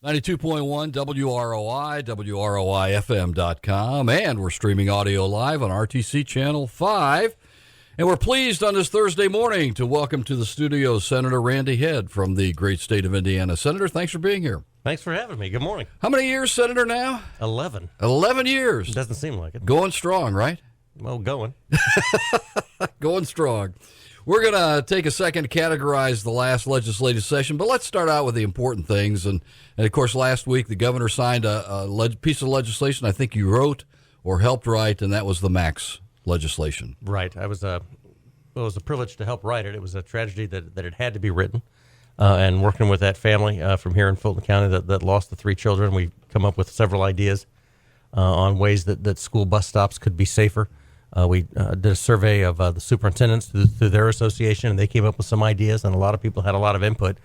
92.1 WROI, WROIFM.com, and we're streaming audio live on RTC Channel 5. And we're pleased on this Thursday morning to welcome to the studio Senator Randy Head from the great state of Indiana. Senator, thanks for being here. Thanks for having me. Good morning. How many years, Senator, now? 11. 11 years. It doesn't seem like it. Going strong, right? Well, going. Going strong. We're going to take a second to categorize the last legislative session, but let's start out with the important things. And of course, last week, the governor signed a piece of legislation I think you wrote or helped write, and that was the MAX legislation. Right. It was a privilege to help write it. It was a tragedy that it had to be written. And working with that family from here in Fulton County that lost the 3 children, we've come up with several ideas on ways that school bus stops could be safer. We did a survey of the superintendents through their association, and they came up with some ideas, and a lot of people had a lot of input.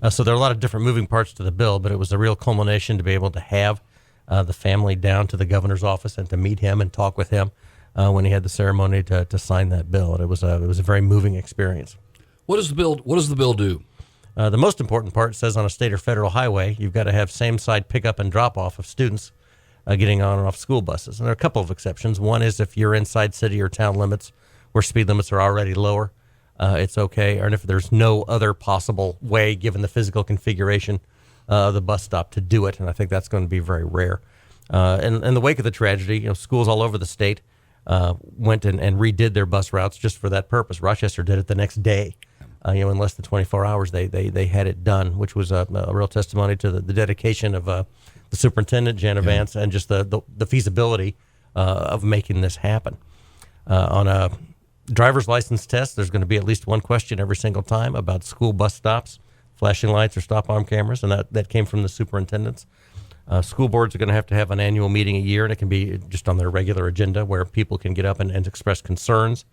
So there are a lot of different moving parts to the bill, but it was a real culmination to be able to have the family down to the governor's office and to meet him and talk with him when he had the ceremony to sign that bill. And it was a very moving experience. What does the bill do? The most important part says on a state or federal highway, you've got to have same-side pickup and drop-off of students getting on and off school buses. And there are a couple of exceptions. One is if you're inside city or town limits where speed limits are already lower, it's okay. Or if there's no other possible way, given the physical configuration of the bus stop, to do it. And I think that's going to be very rare. In the wake of the tragedy, schools all over the state went and redid their bus routes just for that purpose. Rochester did it the next day. In less than 24 hours, they had it done, which was a real testimony to the dedication of the superintendent, Jana Vance, and just the feasibility of making this happen. On a driver's license test, there's going to be at least one question every single time about school bus stops, flashing lights, or stop-arm cameras, and that came from the superintendents. School boards are going to have an annual meeting a year, and it can be just on their regular agenda where people can get up and express concerns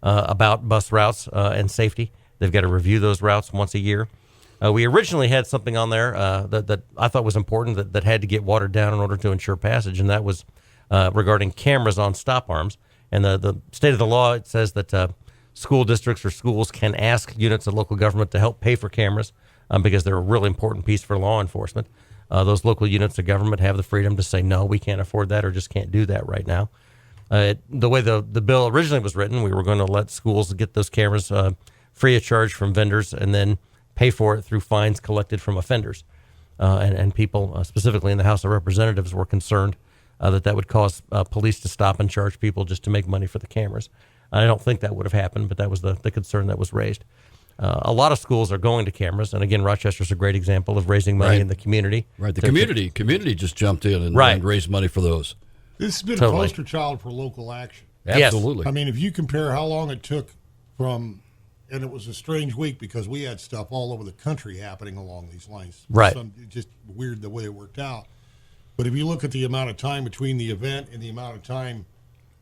about bus routes and safety. They've got to review those routes once a year. We originally had something on there that I thought was important that had to get watered down in order to ensure passage, and that was regarding cameras on stop arms. And the state of the law, it says that school districts or schools can ask units of local government to help pay for cameras because they're a really important piece for law enforcement. Those local units of government have the freedom to say, no, we can't afford that or just can't do that right now. The way the bill originally was written, we were going to let schools get those cameras free of charge from vendors and then pay for it through fines collected from offenders. And people, specifically in the House of Representatives, were concerned that would cause police to stop and charge people just to make money for the cameras. I don't think that would have happened, but that was the concern that was raised. A lot of schools are going to cameras, and again, Rochester's a great example of raising money in the community. Right, the community just jumped in and raised money for those. This has been a poster child for local action. Absolutely. Yes. I mean, if you compare how long it took from... And it was a strange week because we had stuff all over the country happening along these lines. Right. Just weird the way it worked out. But if you look at the amount of time between the event and the amount of time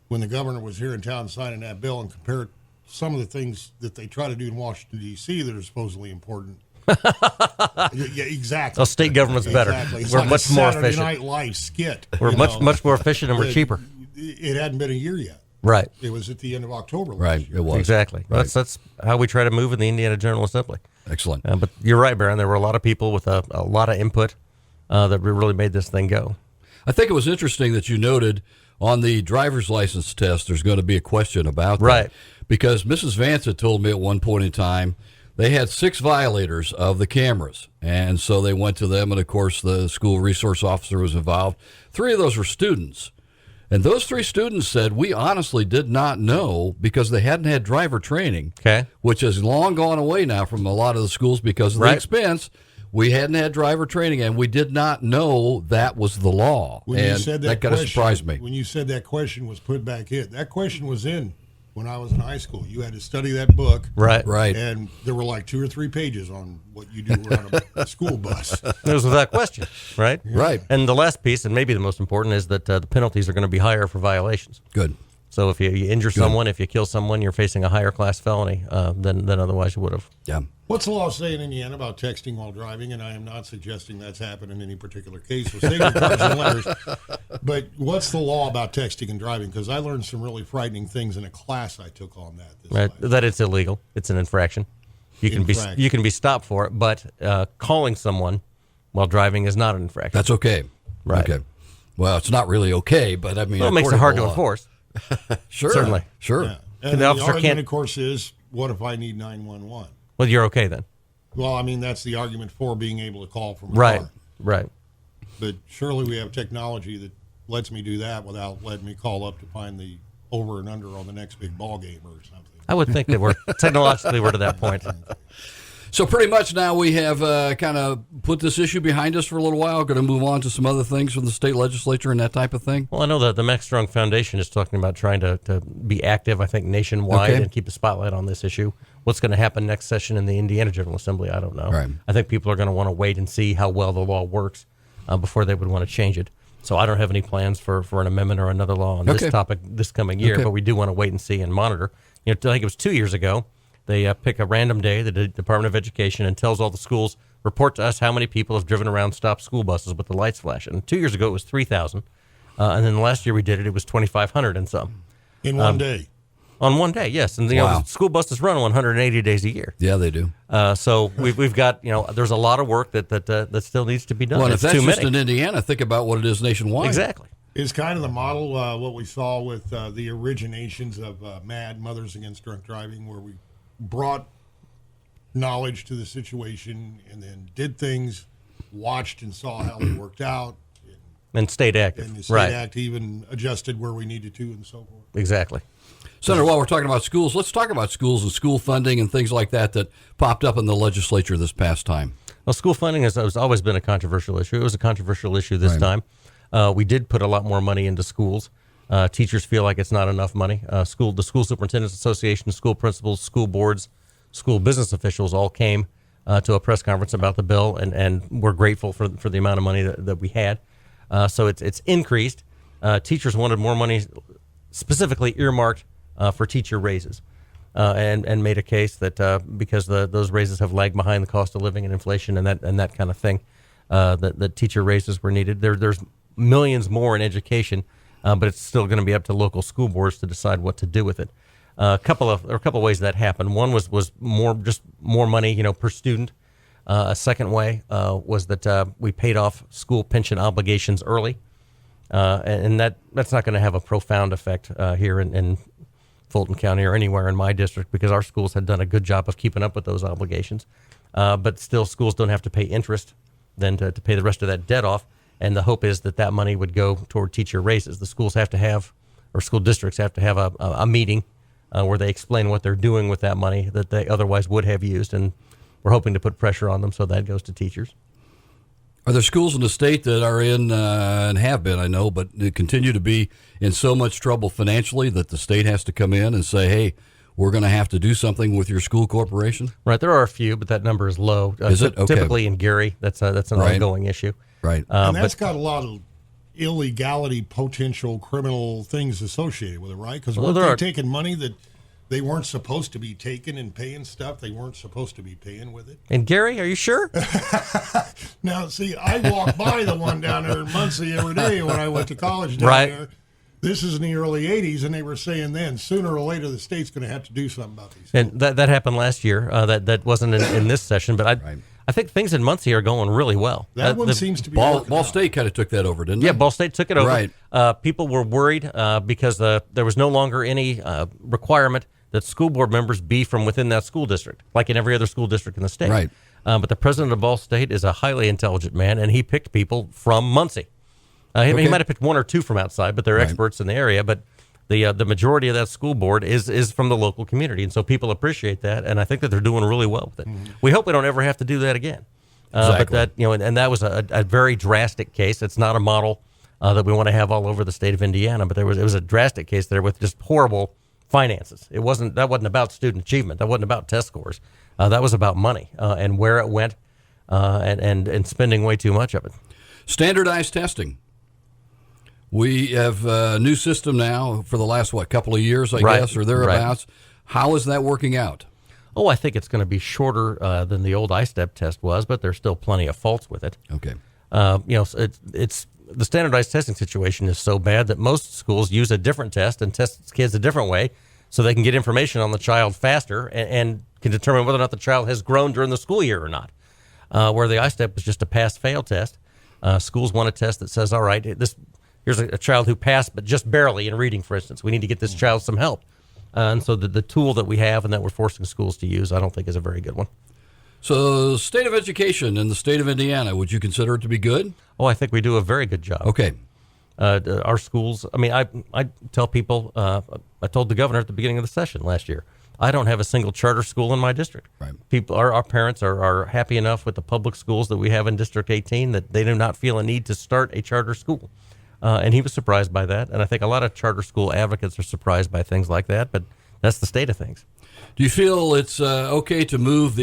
when the governor was here in town signing that bill and compare some of the things that they try to do in Washington, D.C. that are supposedly important. Yeah, exactly. Oh, state government's better. Exactly. We're like much more Saturday efficient. Night Live skit. We're much more efficient and we're cheaper. It hadn't been a year yet. Right. It was at the end of October. Right, it was. Exactly. Right. That's how we try to move in the Indiana General Assembly. Excellent. But you're right, Baron. There were a lot of people with a lot of input that really made this thing go. I think it was interesting that you noted on the driver's license test there's going to be a question about that. Right. Because Mrs. Vance had told me at one point in time they had 6 violators of the cameras. And so they went to them, and, of course, the school resource officer was involved. 3 of those were students. And those 3 students said, we honestly did not know because they hadn't had driver training, which has long gone away now from a lot of the schools because of the expense. We hadn't had driver training, and we did not know that was the law. When and you said that kind of surprised me. When you said that question was put back in, that question was in when I was in high school. You had to study that book. Right. And there were like 2 or 3 pages on what you do around a school bus. It was without question, right? Yeah. Right. And the last piece, and maybe the most important, is that the penalties are going to be higher for violations. Good. So if you injure someone, if you kill someone, you're facing a higher class felony than otherwise you would have. Yeah. What's the law say in Indiana about texting while driving? And I am not suggesting that's happened in any particular case with signatures and letters. But what's the law about texting and driving? Because I learned some really frightening things in a class I took on that. That it's illegal. It's an infraction. You can be stopped for it, but calling someone while driving is not an infraction. That's okay. Right. Okay. Well, it's not really okay, but I mean, Well, it makes it according hard to to law. enforce. Sure. Certainly. Sure. Yeah. The And the officer argument, can't- of course, is what if I need 911? Well, you're okay then. Well, I mean, that's the argument for being able to call from a Right. car. Right. But surely we have technology that lets me do that without letting me call up to find the over and under on the next big ball game or something. I would think that we're technologically we're to that point. So pretty much now we have kind of put this issue behind us for a little while. Going to move on to some other things from the state legislature and that type of thing. Well, I know that the Max Strong Foundation is talking about trying to be active, I think, nationwide Okay. and keep a spotlight on this issue. What's going to happen next session in the Indiana General Assembly, I don't know. Right. I think people are going to want to wait and see how well the law works before they would want to change it. So I don't have any plans for an amendment or another law on Okay. this topic this coming year, Okay. but we do want to wait and see and monitor. You know, I think it was 2 years ago, they pick a random day, the Department of Education, and tells all the schools, report to us how many people have driven around stopped school buses with the lights flashing. And 2 years ago, it was 3,000. And then the last year we did it, it was 2,500 and some. In one day. On one day, yes. And Wow. the school buses run 180 days a year. Yeah, they do. So we've got, there's a lot of work that still needs to be done. Well, and It's if that's too just many. in Indiana, think about what it is nationwide. Exactly. Is kind of the model what we saw with the originations of MAD, Mothers Against Drunk Driving, where we brought knowledge to the situation and then did things, watched and saw how they worked out, And stayed active. and the state Right. act even adjusted where we needed to and so forth. Exactly. Senator, while we're talking about schools, let's talk about schools and school funding and things like that popped up in the legislature this past time. Well, school funding has always been a controversial issue. It was a controversial issue this Right. time. We did put a lot more money into schools. Teachers feel like it's not enough money. The School Superintendents Association, school principals, school boards, school business officials all came to a press conference about the bill, and we're grateful for the amount of money that we had. So it's increased. Teachers wanted more money, specifically earmarked for teacher raises, and made a case that because those raises have lagged behind the cost of living and inflation and that kind of thing, that teacher raises were needed. There's millions more in education, but it's still going to be up to local school boards to decide what to do with it. There are a couple of ways that happened. One was more money, per student. A second way was that we paid off school pension obligations early, and that's not going to have a profound effect here in Fulton County or anywhere in my district because our schools had done a good job of keeping up with those obligations. But still, schools don't have to pay interest then to pay the rest of that debt off. And the hope is that money would go toward teacher raises. The schools have to have, or school districts have to have a meeting where they explain what they're doing with that money that they otherwise would have used. And we're hoping to put pressure on them so that goes to teachers. Are there schools in the state that are in, and have been, I know, but they continue to be in so much trouble financially that the state has to come in and say, hey, we're going to have to do something with your school corporation? Right. There are a few, but that number is low. Is it? Okay. Typically in Gary, that's an Right. ongoing issue. Right. And that's got a lot of illegality, potential criminal things associated with it, right? Because Well, weren't there they are- taking money that they weren't supposed to be taking and paying stuff they weren't supposed to be paying with it? And Gary, are you sure? Now, see, I walk by the one down there in Muncie every day when I went to college down Right. there. This is in the early 80s, and they were saying then, sooner or later, the state's going to have to do something about these things. And that happened last year. That wasn't in this session, but I think things in Muncie are going really well. That one the- seems to be Ball working out. State kind of took that over, didn't Yeah, they? Ball State took it over. Right. People were worried because there was no longer any requirement that school board members be from within that school district, like in every other school district in the state. Right. But the president of Ball State is a highly intelligent man, and he picked people from Muncie. He Okay. might have picked one or two from outside, but they're Right. experts in the area. But the majority of that school board is from the local community, and so people appreciate that, and I think that they're doing really well with it. We hope we don't ever have to do that again. But Exactly. that and that was a very drastic case. It's not a model that we want to have all over the state of Indiana, but it was a drastic case there with just horrible finances. That wasn't about student achievement. That wasn't about test scores. That was about money and where it went, and spending way too much of it. Standardized testing. We have a new system now for the last, couple of years, I Right. guess, or thereabouts. How is that working out? Oh, I think it's going to be shorter than the old ISTEP test was, but there's still plenty of faults with it. Okay. It's the standardized testing situation is so bad that most schools use a different test and test kids a different way so they can get information on the child faster and can determine whether or not the child has grown during the school year or not. where the I-STEP was just a pass-fail test. Schools want a test that says, all right, here's a child who passed, but just barely in reading, for instance. We need to get this child some help. And so the tool that we have and that we're forcing schools to use, I don't think is a very good one. So, state of education in the state of Indiana, would you consider it to be good? Oh, I think we do a very good job. Okay. Our schools, I mean, I tell people, I told the governor at the beginning of the session last year, I don't have a single charter school in my district. Right. People, our parents are happy enough with the public schools that we have in District 18 that they do not feel a need to start a charter school. And he was surprised by that. And I think a lot of charter school advocates are surprised by things like that, but that's the state of things. Do you feel it's okay to move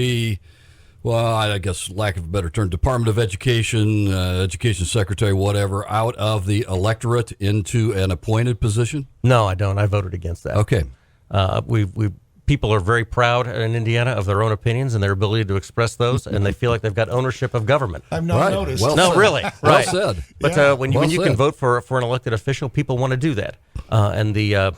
I guess, lack of a better term, Department of Education, Education Secretary, whatever, out of the electorate into an appointed position? No, I don't. I voted against that. Okay. People are very proud in Indiana of their own opinions and their ability to express those, and they feel like they've got ownership of government. I've not noticed. Well No, said. really. Well Right. said. But when you said. can vote for an elected official, people want to do that. And the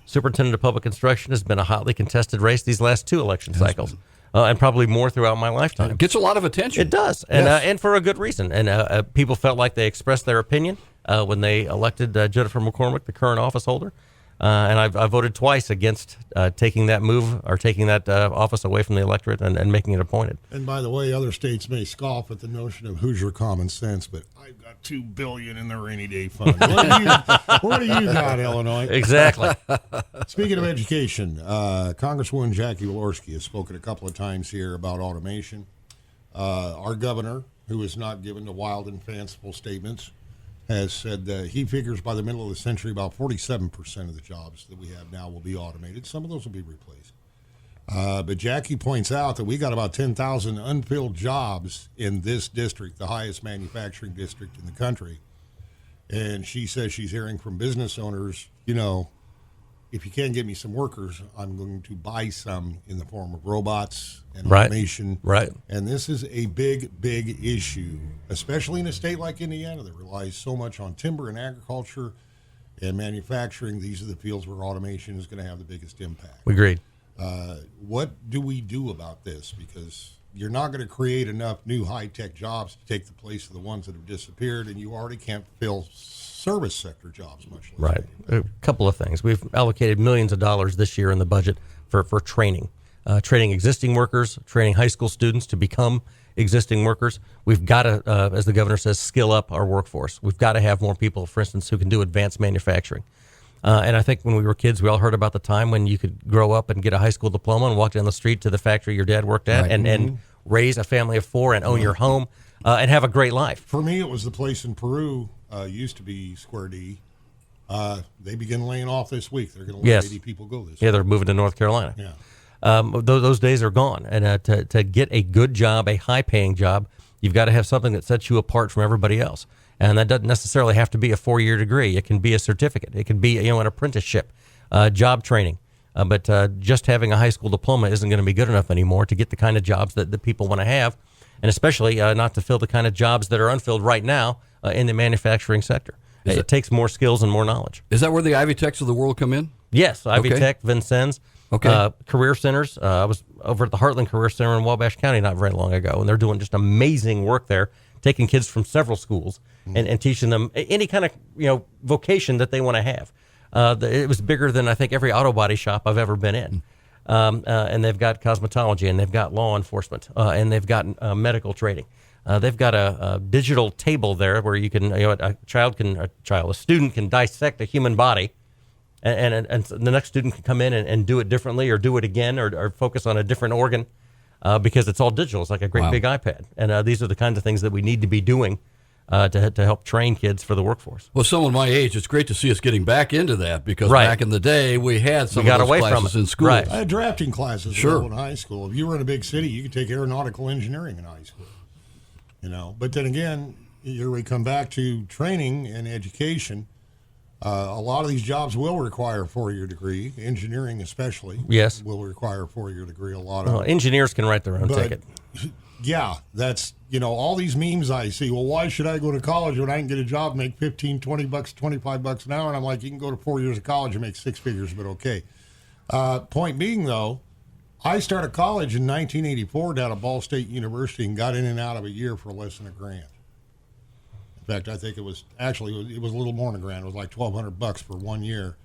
superintendent of public instruction has been a hotly contested race these last two election cycles. And probably more throughout my lifetime. It gets a lot of attention. It does, and Yes. and for a good reason. And people felt like they expressed their opinion when they elected Jennifer McCormick, the current office holder. And I voted twice against taking that move or taking that office away from the electorate and making it appointed. And by the way, other states may scoff at the notion of Hoosier common sense, but I've got $2 billion in the rainy day fund. What do you got, Illinois? Exactly. Speaking of education, Congresswoman Jackie Walorski has spoken a couple of times here about automation. Our governor, who is not given to wild and fanciful statements, has said that he figures by the middle of the century about 47% of the jobs that we have now will be automated. Some of those will be replaced. But Jackie points out that we got about 10,000 unfilled jobs in this district, the highest manufacturing district in the country. And she says she's hearing from business owners, if you can't get me some workers, I'm going to buy some in the form of robots and automation. Right. And this is a big, big issue, especially in a state like Indiana that relies so much on timber and agriculture and manufacturing. These are the fields where automation is going to have the biggest impact. Agreed. What do we do about this? Because you're not going to create enough new high-tech jobs to take the place of the ones that have disappeared, and you already can't fill service sector jobs much less. Right. A couple of things. We've allocated millions of dollars this year in the budget for training. Training existing workers, training high school students to become existing workers. We've got to, as the governor says, skill up our workforce. We've got to have more people, for instance, who can do advanced manufacturing. And I think when we were kids, we all heard about the time when you could grow up and get a high school diploma and walk down the street to the factory your dad worked at and raise a family of four and own your home and have a great life. For me, it was the place in Peru, used to be Square D. They begin laying off this week. They're going to let 80 people go this week. Yeah, they're moving to North Carolina. Yeah. Those days are gone. And to get a good job, a high-paying job, you've got to have something that sets you apart from everybody else. And that doesn't necessarily have to be a 4-year degree. It can be a certificate. It can be an apprenticeship, job training. But just having a high school diploma isn't going to be good enough anymore to get the kind of jobs that people want to have, and especially not to fill the kind of jobs that are unfilled right now in the manufacturing sector. It takes more skills and more knowledge. Is that where the Ivy Techs of the world come in? Yes, Ivy Tech, Vincennes. Okay. Career centers. I was over at the Heartland Career Center in Wabash County not very long ago, and they're doing just amazing work there, taking kids from several schools and teaching them any kind of vocation that they want to have. It was bigger than I think every auto body shop I've ever been in. And they've got cosmetology, and they've got law enforcement, and they've got medical training. They've got a digital table there where you can, a student can dissect a human body, and the next student can come in and do it differently, or do it again, or focus on a different organ, because it's all digital. It's like a great big iPad, and these are the kinds of things that we need to be doing to help train kids for the workforce. Well, someone my age, it's great to see us getting back into that, because back in the day we had some of those classes in school. Right. I had drafting classes in high school. If you were in a big city, you could take aeronautical engineering in high school. But then again, here we come back to training and education. A lot of these jobs will require a 4-year degree. Engineering, especially, will require a 4-year degree. A lot of engineers can write their own ticket. Yeah, that's all these memes I see. Well, why should I go to college when I can get a job, make $15, $20, $25 an hour? And I'm like, you can go to 4 years of college and make six figures, but okay. Point being, though, I started college in 1984 down at Ball State University and got in and out of a year for less than $1,000. In fact, I think it was a little more than $1,000. It was like $1,200 for 1 year.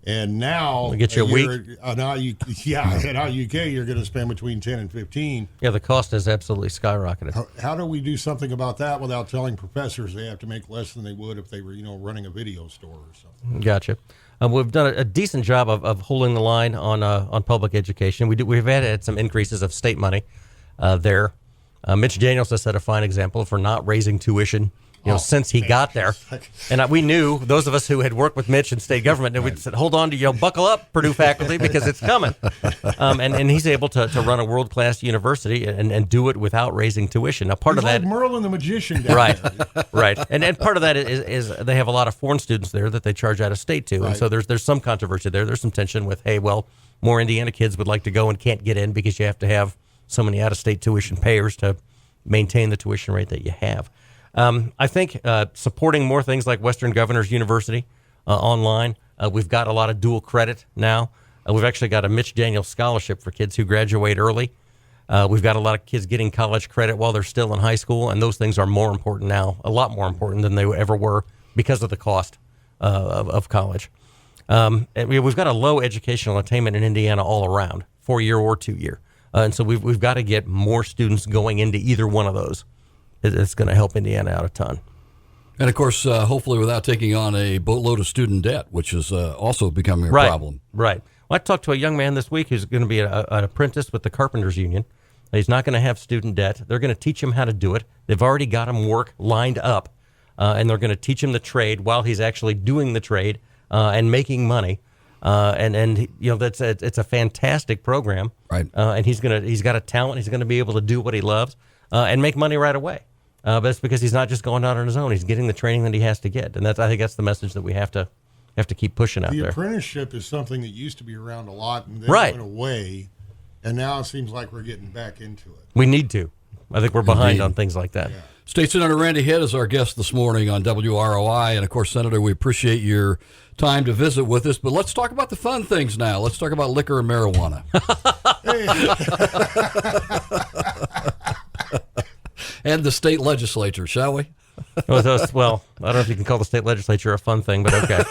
And now, get you a week. Now at UK, you're going to spend between 10 and 15. Yeah, the cost has absolutely skyrocketed. How do we do something about that without telling professors they have to make less than they would if they were, running a video store or something? Gotcha. We've done a decent job of holding the line on public education. We've had some increases of state money there. Mitch Daniels has set a fine example for not raising tuition. Since he got there, and we knew, those of us who had worked with Mitch in state government, and we said, "Hold on to buckle up, Purdue faculty, because it's coming." And he's able to run a world class university and do it without raising tuition. Now, part of that, like Merlin the magician, down right, there. right, and part of that is they have a lot of foreign students there that they charge out of state to, and so there's some controversy there. There's some tension with, hey, well, more Indiana kids would like to go and can't get in because you have to have so many out of state tuition payers to maintain the tuition rate that you have. I think supporting more things like Western Governors University online. We've got a lot of dual credit now. We've actually got a Mitch Daniels scholarship for kids who graduate early. We've got a lot of kids getting college credit while they're still in high school, and those things are more important now, a lot more important than they ever were because of the cost of college. And we've got a low educational attainment in Indiana all around, 4-year or 2-year. And so we've got to get more students going into either one of those. It's going to help Indiana out a ton. And, of course, hopefully without taking on a boatload of student debt, which is also becoming a problem. Right. Well, I talked to a young man this week who's going to be an apprentice with the Carpenters Union. He's not going to have student debt. They're going to teach him how to do it. They've already got him work lined up, and they're going to teach him the trade while he's actually doing the trade and making money. It's a fantastic program. Right. And he's got a talent. He's going to be able to do what he loves and make money right away. But it's because he's not just going out on his own. He's getting the training that he has to get, and I think that's the message that we have to keep pushing out there. The apprenticeship is something that used to be around a lot and then right. went away, and now it seems like we're getting back into it. We need to. I think we're behind Indeed. on things like that. Yeah. State Senator Randy Hitt is our guest this morning on WROI, and of course, Senator, we appreciate your time to visit with us. But let's talk about the fun things now. Let's talk about liquor and marijuana. And the state legislature, shall we? Well, I don't know if you can call the state legislature a fun thing, but okay.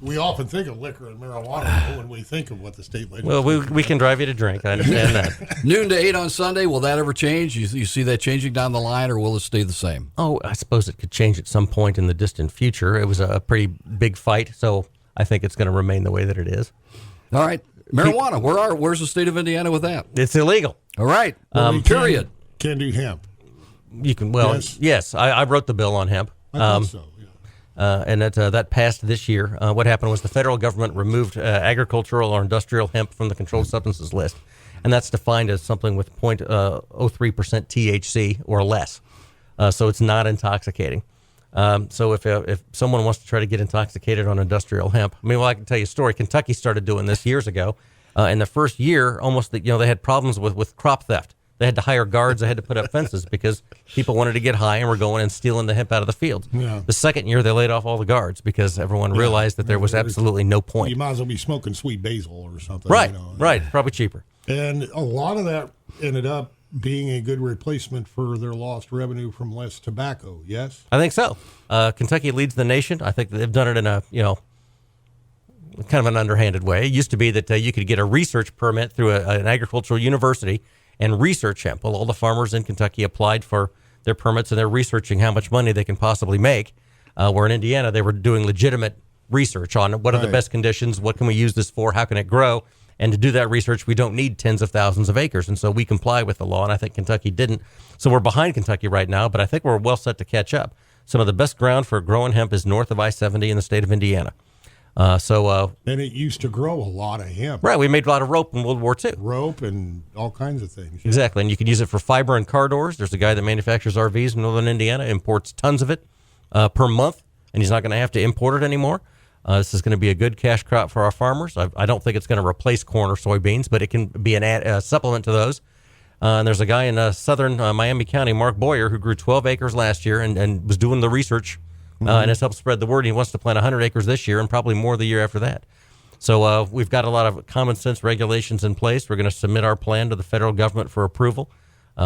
We often think of liquor and marijuana when we think of what the state legislature. Well, we can drive you to drink. I understand that. Noon to 8 on Sunday, will that ever change? You see that changing down the line, or will it stay the same? Oh, I suppose it could change at some point in the distant future. It was a pretty big fight, so I think it's going to remain the way that it is. All right. Marijuana, where's the state of Indiana with that? It's illegal. All right. Period. Can do hemp. You can. Well, yes. I wrote the bill on hemp. I thought so. Yeah. And that passed this year. What happened was the federal government removed agricultural or industrial hemp from the controlled substances list, and that's defined as something with 0.03% THC or less. So it's not intoxicating. So if someone wants to try to get intoxicated on industrial hemp, I can tell you a story. Kentucky started doing this years ago. In the first year, they had problems with crop theft. They had to hire guards. They had to put up fences because people wanted to get high and were going and stealing the hemp out of the fields. Yeah. The second year, they laid off all the guards because everyone realized that there was absolutely no point. You might as well be smoking sweet basil or something. Right, right. Probably cheaper. And a lot of that ended up being a good replacement for their lost revenue from less tobacco, yes? I think so. Kentucky leads the nation. I think they've done it in a, kind of an underhanded way. It used to be that you could get a research permit through an agricultural university and research hemp. Well, all the farmers in Kentucky applied for their permits, and they're researching how much money they can possibly make. Where in Indiana, they were doing legitimate research on what are the best conditions, what can we use this for, how can it grow. And to do that research, we don't need tens of thousands of acres. And so we comply with the law, and I think Kentucky didn't. So we're behind Kentucky right now, but I think we're well set to catch up. Some of the best ground for growing hemp is north of I-70 in the state of Indiana. And it used to grow a lot of hemp. Right, we made a lot of rope in World War II. Rope and all kinds of things. Exactly, and you could use it for fiber and car doors. There's a guy that manufactures RVs in northern Indiana, imports tons of it per month, and he's not going to have to import it anymore. This is going to be a good cash crop for our farmers. I don't think it's going to replace corn or soybeans, but it can be a supplement to those. And there's a guy in southern Miami County, Mark Boyer, who grew 12 acres last year and was doing the research and has helped spread the word. He wants to plant 100 acres this year and probably more the year after that. So we've got a lot of common sense regulations in place. We're going to submit our plan to the federal government for approval.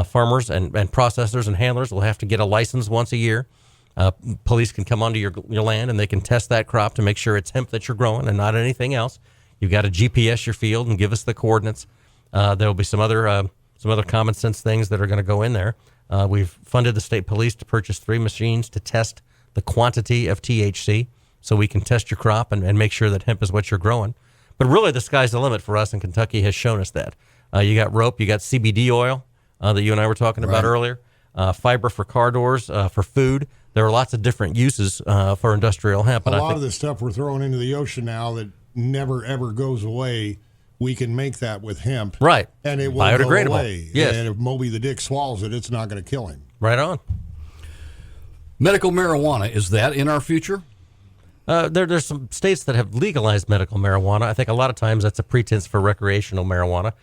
Farmers and processors and handlers will have to get a license once a year. Police can come onto your land and they can test that crop to make sure it's hemp that you're growing and not anything else. You've got to GPS your field and give us the coordinates. There'll be some other common sense things that are going to go in there. We've funded the state police to purchase 3 machines to test the quantity of THC, so we can test your crop and make sure that hemp is what you're growing. But really, the sky's the limit for us, and Kentucky has shown us that. You got rope, you got CBD oil that you and I were talking about earlier, fiber for car doors, for food. There are lots of different uses for industrial hemp. A lot of the stuff we're throwing into the ocean now that never, ever goes away, we can make that with hemp. Right. And it will go away. Yes. And if Moby the Dick swallows it, it's not going to kill him. Right on. Medical marijuana, is that in our future? There's some states that have legalized medical marijuana. I think a lot of times that's a pretense for recreational marijuana.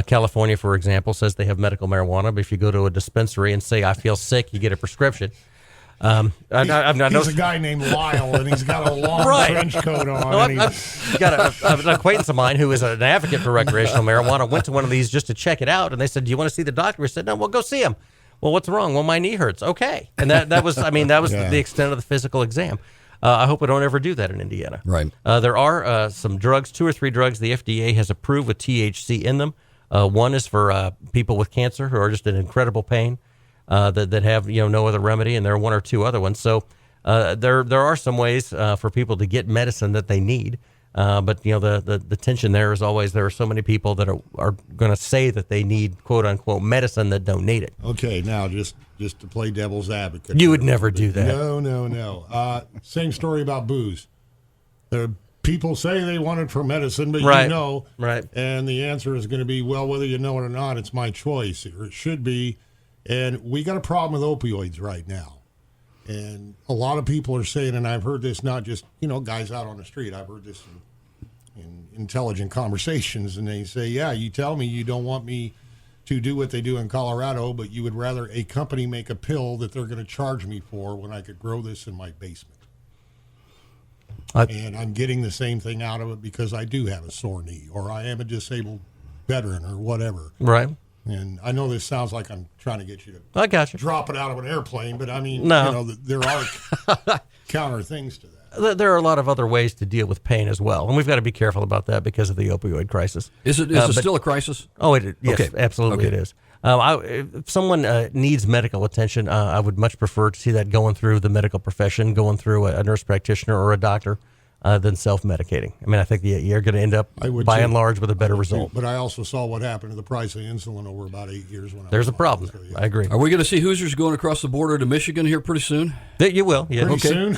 California, for example, says they have medical marijuana, but if you go to a dispensary and say, I feel sick, you get a prescription. He's a guy named Lyle, and he's got a long trench coat on. I've got an acquaintance of mine who is an advocate for recreational marijuana, went to one of these just to check it out, and they said, do you want to see the doctor? We said, no, we'll go see him. Well, what's wrong? Well, my knee hurts. Okay. And that was the extent of the physical exam. I hope we don't ever do that in Indiana. Right. There are some drugs, 2 or 3 drugs the FDA has approved with THC in them. One is for people with cancer who are just in incredible pain that have no other remedy, and there are 1 or 2 other ones. So there are some ways for people to get medicine that they need. But the tension there is always there are so many people that are going to say that they need quote unquote medicine that don't need it. Okay, now just to play devil's advocate. You would never do that. No. Same story about booze. People say they want it for medicine, but right. And the answer is going to be, well, whether you know it or not, it's my choice, or it should be. And we got a problem with opioids right now. And a lot of people are saying, and I've heard this not just, guys out on the street. I've heard this in intelligent conversations, and they say, yeah, you tell me you don't want me to do what they do in Colorado, but you would rather a company make a pill that they're going to charge me for when I could grow this in my basement. And I'm getting the same thing out of it because I do have a sore knee, or I am a disabled veteran, or whatever. Right. And I know this sounds like I'm trying to get you to I got you. drop it out of an airplane, but I mean, no. There are counter things to that. There are a lot of other ways to deal with pain as well, and we've got to be careful about that because of the opioid crisis. Is it still a crisis? Oh, yes, okay. Absolutely okay. It is. If someone needs medical attention, I would much prefer to see that going through the medical profession, going through a nurse practitioner or a doctor, than self-medicating. I mean, I think you're going to end up, by and large, with a better result. But I also saw what happened to the price of insulin over about 8 years. There's a problem. So, yeah. I agree. Are we going to see Hoosiers going across the border to Michigan here pretty soon? You will. Yeah. Pretty soon?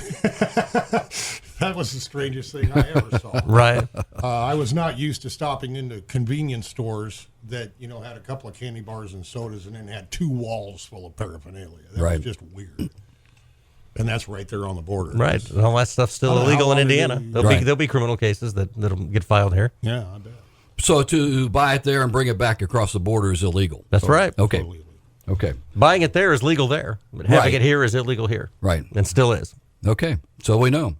That was the strangest thing I ever saw. Right. I was not used to stopping into convenience stores that, had a couple of candy bars and sodas and then had 2 walls full of paraphernalia. That was just weird. And that's right there on the border. Right. And all that stuff's still illegal in Indiana. There'll be criminal cases that'll get filed here. Yeah, I bet. So to buy it there and bring it back across the border is illegal? That's right. Okay. Totally. Okay. Buying it there is legal there. But having it here is illegal here. Right. And still is. Okay. So we know.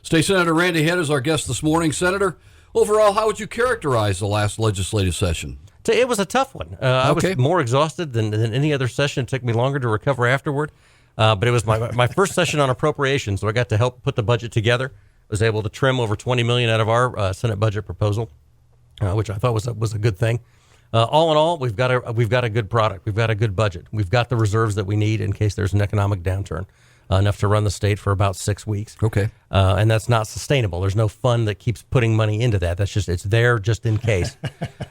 State Senator Randy Head is our guest this morning. Senator, overall, how would you characterize the last legislative session? It was a tough one. I was more exhausted than any other session. It took me longer to recover afterward. But it was my first session on appropriations, so I got to help put the budget together. I was able to trim over $20 million out of our Senate budget proposal, which I thought was a good thing. All in all, we've got a good product. We've got a good budget. We've got the reserves that we need in case there's an economic downturn, enough to run the state for about 6 weeks. Okay. And that's not sustainable. There's no fund that keeps putting money into that. It's there just in case.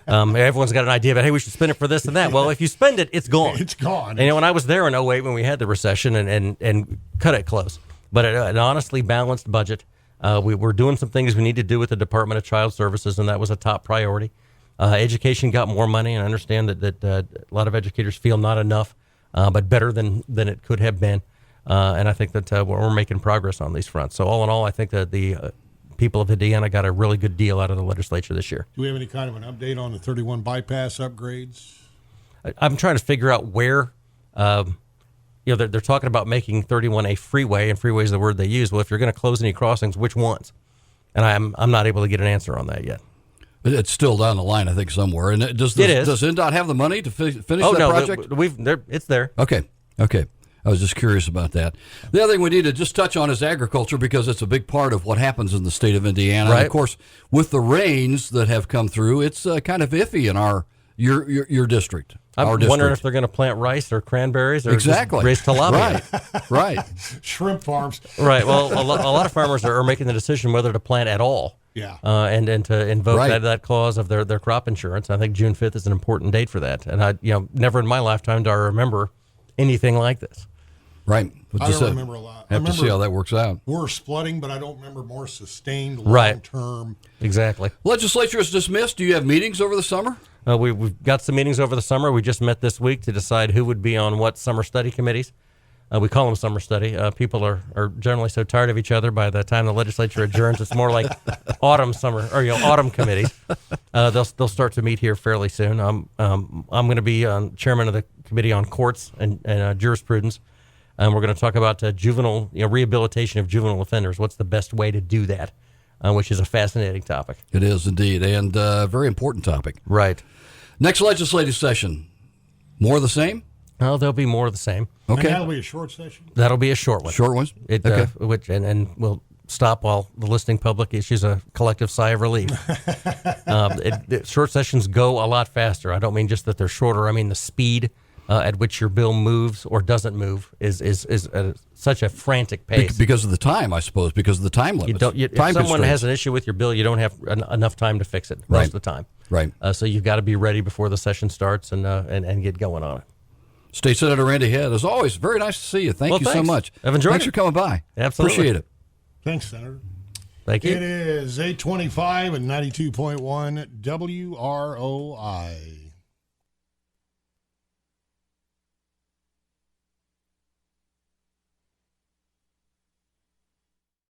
Everyone's got an idea about, hey, we should spend it for this and that. Well, if you spend it, it's gone. It's gone. And when I was there in 2008 when we had the recession and cut it close, but an honestly balanced budget. We were doing some things we need to do with the Department of Child Services, and that was a top priority. Education got more money, and I understand that a lot of educators feel not enough, but better than it could have been. And I think that we're making progress on these fronts. So all in all, I think that the people of Indiana got a really good deal out of the legislature this year. Do we have any kind of an update on the 31 bypass upgrades? I'm trying to figure out where, they're talking about making 31 a freeway, and freeway is the word they use. Well, if you're going to close any crossings, which ones? And I'm not able to get an answer on that yet. It's still down the line, I think, somewhere. And does NDOT have the money to finish that project? It's there. Okay. I was just curious about that. The other thing we need to just touch on is agriculture, because it's a big part of what happens in the state of Indiana. Right. And of course, with the rains that have come through, it's kind of iffy in your district. I'm wondering if they're going to plant rice or cranberries or just raise tilapia. Right. Shrimp farms. Right. Well, a lot of farmers are making the decision whether to plant at all. Yeah. And to invoke Right. that clause of their crop insurance. I think June 5th is an important date for that. And never in my lifetime do I remember anything like this. Right. I don't remember a lot. Have to see how that works out. Worse flooding, but I don't remember more sustained Right. long-term. Exactly. Legislature is dismissed. Do you have meetings over the summer? We've got some meetings over the summer. We just met this week to decide who would be on what summer study committees. We call them summer study. People are generally so tired of each other by the time the legislature adjourns. It's more like autumn committees. They'll start to meet here fairly soon. I'm going to be chairman of the committee on courts and jurisprudence. And we're going to talk about juvenile rehabilitation of juvenile offenders. What's the best way to do that? Which is a fascinating topic. It is indeed, and a very important topic. Right. Next legislative session, more of the same? Well, there'll be more of the same. And Okay. that'll be a short session. That'll be a short one. Short ones? Okay. And we'll stop while the listening public issues a collective sigh of relief. Short sessions go a lot faster. I don't mean just that they're shorter. I mean the speed at which your bill moves or doesn't move is such a frantic pace. Because of the time, I suppose, because of the time limits. If Time someone constraints. has an issue with your bill, you don't have enough time to fix it most of the time. Right. So you've got to be ready before the session starts and get going on it. State Senator Randy Head, as always, very nice to see you. Thank you so thanks. much. I've enjoyed Thanks it. for coming by. Absolutely. Appreciate it. Thanks, Senator. Thank you. It is 8:25 and 92.1 WROI.